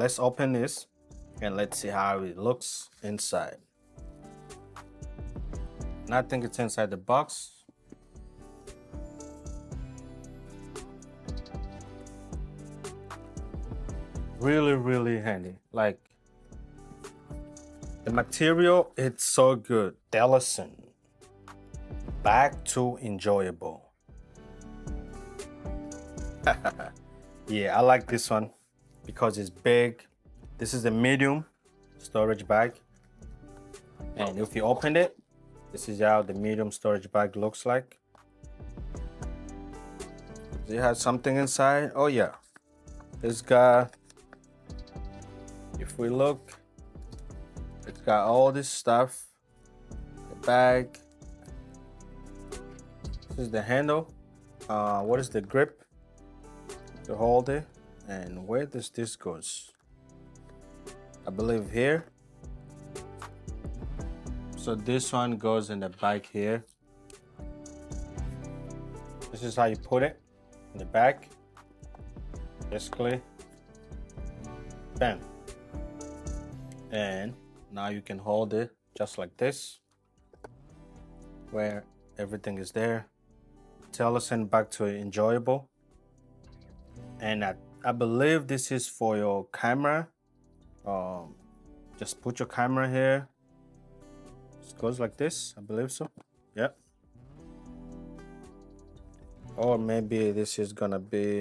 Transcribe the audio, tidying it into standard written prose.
let's open this and let's see how it looks inside. And I think it's inside the box. Really handy. Like, the material, it's so good. Delison, back to enjoyable. Yeah, I like this one because it's big. This is a medium storage bag, and if you open it, this is how the medium storage bag looks like. Does it have something inside? Oh yeah, it's got, if we look, it's got all this stuff. The bag, this is the handle. What is the grip to hold it? And where does this goes? I believe here. So this one goes in the back here. This is how you put it in the back. Basically, bam. And now you can hold it just like this, where everything is there. Delison back to enjoyable. And I believe this is for your camera. Just put your camera here. It goes like this, I believe so. Yep. Or maybe this is gonna be